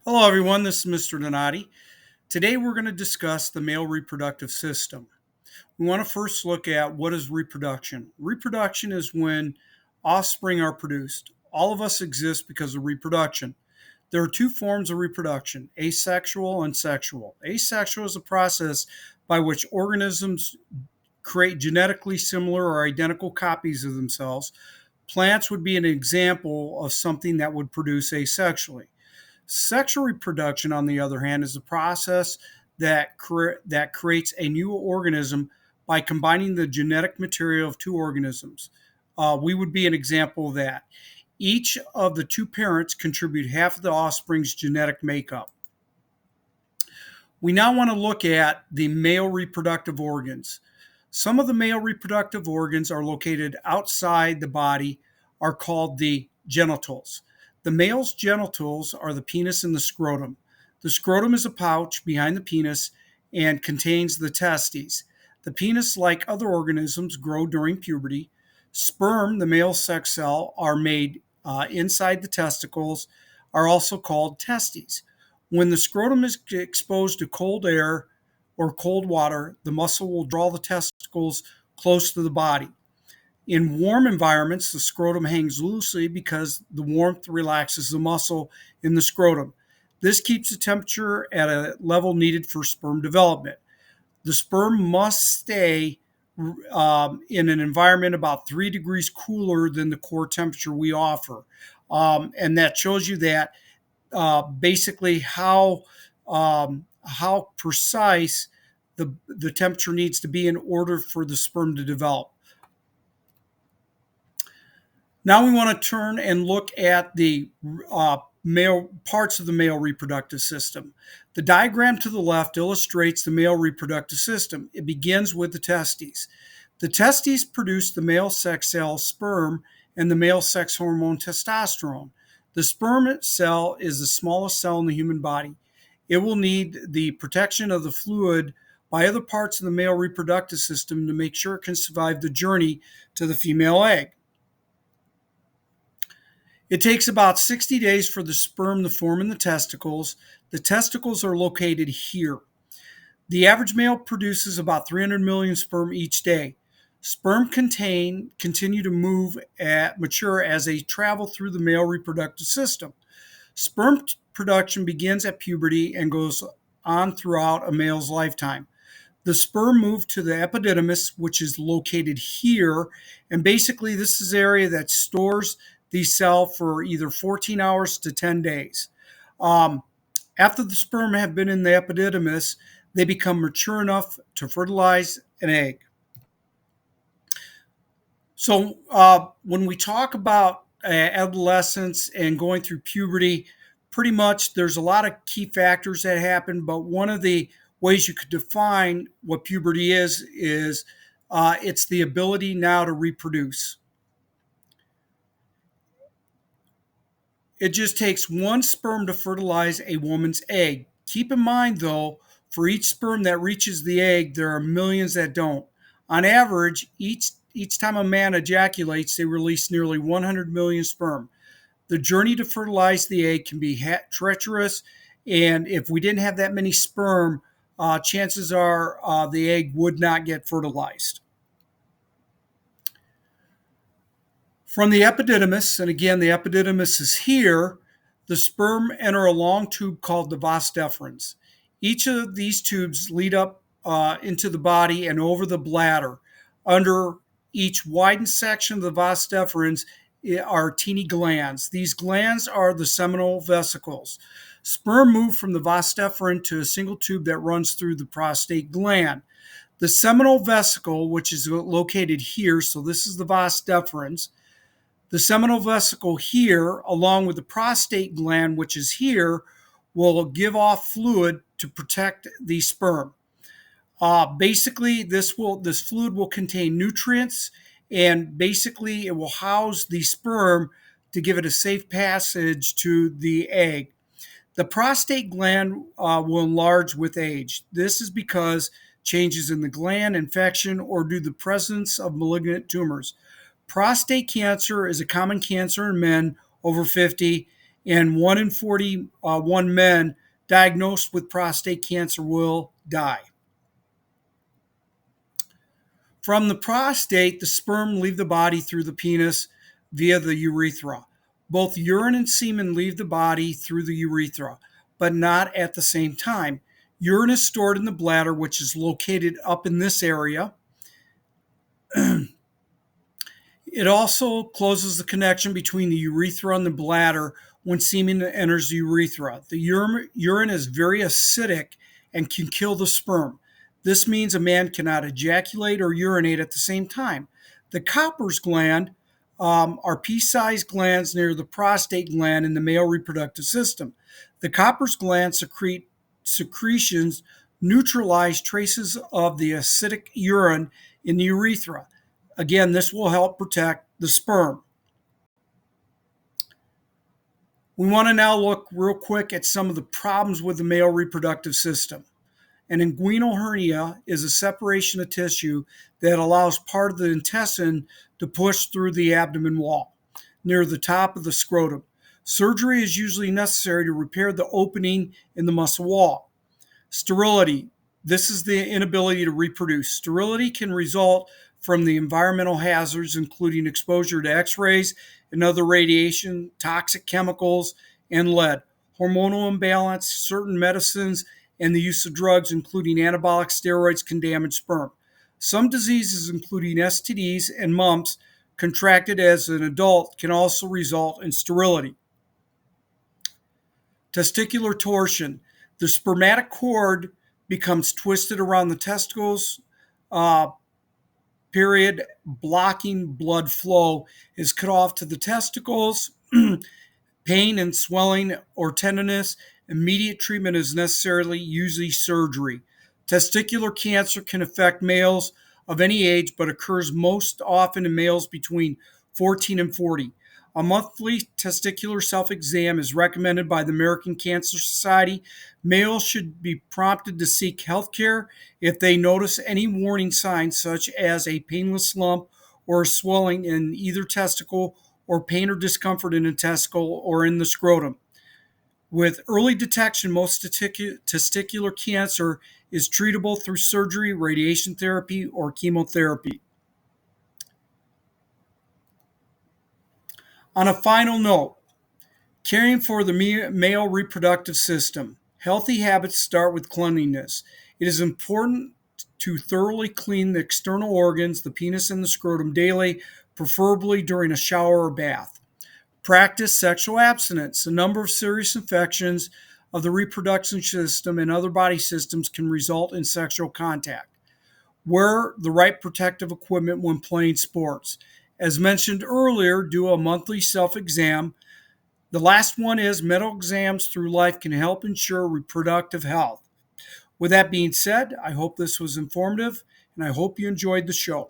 Hello, everyone. This is Mr. Donati. Today, we're going to discuss the male reproductive system. We want to first look at what is reproduction. Reproduction is when offspring are produced. All of us exist because of reproduction. There are two forms of reproduction: asexual and sexual. Asexual is a process by which organisms create genetically similar or identical copies of themselves. Plants would be an example of something that would produce asexually. Sexual reproduction, on the other hand, is a process that creates a new organism by combining the genetic material of two organisms. We would be an example of that. Each of the two parents contribute half of the offspring's genetic makeup. We now want to look at the male reproductive organs. Some of the male reproductive organs are located outside the body, are called the genitals. The male's genitals are the penis and the scrotum. The scrotum is a pouch behind the penis and contains the testes. The penis, like other organisms, grow during puberty. Sperm, the male sex cell, are made inside the testicles, are also called testes. When the scrotum is exposed to cold air or cold water, the muscle will draw the testicles close to the body. In warm environments, the scrotum hangs loosely because the warmth relaxes the muscle in the scrotum. This keeps the temperature at a level needed for sperm development. The sperm must stay in an environment about 3 degrees cooler than the core temperature we offer. And that shows you that basically how precise the temperature needs to be in order for the sperm to develop. Now we want to turn and look at the male parts of the male reproductive system. The diagram to the left illustrates the male reproductive system. It begins with the testes. The testes produce the male sex cell sperm and the male sex hormone testosterone. The sperm cell is the smallest cell in the human body. It will need the protection of the fluid by other parts of the male reproductive system to make sure it can survive the journey to the female egg. It takes about 60 days for the sperm to form in the testicles. The testicles are located here. The average male produces about 300 million sperm each day. Sperm continue to mature as they travel through the male reproductive system. Sperm production begins at puberty and goes on throughout a male's lifetime. The sperm move to the epididymis, which is located here, and basically this is the area that stores the cell for either 14 hours to 10 days. Um, After the sperm have been in the epididymis, they become mature enough to fertilize an egg. So when we talk about adolescence and going through puberty, pretty much there's a lot of key factors that happen, but one of the ways you could define what puberty is it's the ability now to reproduce. It just takes one sperm to fertilize a woman's egg. Keep in mind, though, for each sperm that reaches the egg, there are millions that don't. On average, each time a man ejaculates, they release nearly 100 million sperm. The journey to fertilize the egg can be treacherous, and if we didn't have that many sperm, chances are the egg would not get fertilized. From the epididymis, and again, the epididymis is here, the sperm enter a long tube called the vas deferens. Each of these tubes lead up into the body and over the bladder. Under each widened section of the vas deferens are teeny glands. These glands are the seminal vesicles. Sperm move from the vas deferens to a single tube that runs through the prostate gland. The seminal vesicle, which is located here, so this is the vas deferens. The seminal vesicle here, along with the prostate gland, which is here, will give off fluid to protect the sperm. Basically, this fluid will contain nutrients, and basically it will house the sperm to give it a safe passage to the egg. The prostate gland will enlarge with age. This is because changes in the gland, infection, or due to the presence of malignant tumors. Prostate cancer is a common cancer in men over 50, and 1 in 41 men diagnosed with prostate cancer will die. From the prostate, the sperm leave the body through the penis via the urethra. Both urine and semen leave the body through the urethra, but not at the same time. Urine is stored in the bladder, which is located up in this area. It also closes the connection between the urethra and the bladder when semen enters the urethra. The urine is very acidic and can kill the sperm. This means a man cannot ejaculate or urinate at the same time. The Copper's gland are pea-sized glands near the prostate gland in the male reproductive system. The Copper's gland secrete secretions neutralize traces of the acidic urine in the urethra. Again, this will help protect the sperm. We want to now look real quick at some of the problems with the male reproductive system. An inguinal hernia is a separation of tissue that allows part of the intestine to push through the abdomen wall near the top of the scrotum. Surgery is usually necessary to repair the opening in the muscle wall. Sterility. This is the inability to reproduce. Sterility can result from the environmental hazards, including exposure to X-rays and other radiation, toxic chemicals, and lead, hormonal imbalance, certain medicines, and the use of drugs, including anabolic steroids, can damage sperm. Some diseases, including STDs and mumps, contracted as an adult can also result in sterility. Testicular torsion. The spermatic cord becomes twisted around the testicles, blocking blood flow, is cut off to the testicles. Pain and swelling or tenderness. Immediate treatment is necessary, usually surgery. Testicular cancer can affect males of any age, but occurs most often in males between 14 and 40. A monthly testicular self-exam is recommended by the American Cancer Society. Males should be prompted to seek health care if they notice any warning signs such as a painless lump or swelling in either testicle, or pain or discomfort in a testicle or in the scrotum. With early detection, most testicular cancer is treatable through surgery, radiation therapy, or chemotherapy. On a final note, caring for the male reproductive system. Healthy habits start with cleanliness. It is important to thoroughly clean the external organs, the penis and the scrotum, daily, preferably during a shower or bath. Practice sexual abstinence. A number of serious infections of the reproductive system and other body systems can result in sexual contact. Wear the right protective equipment when playing sports. As mentioned earlier, do a monthly self-exam. The last one is medical exams through life can help ensure reproductive health. With that being said, I hope this was informative, and I hope you enjoyed the show.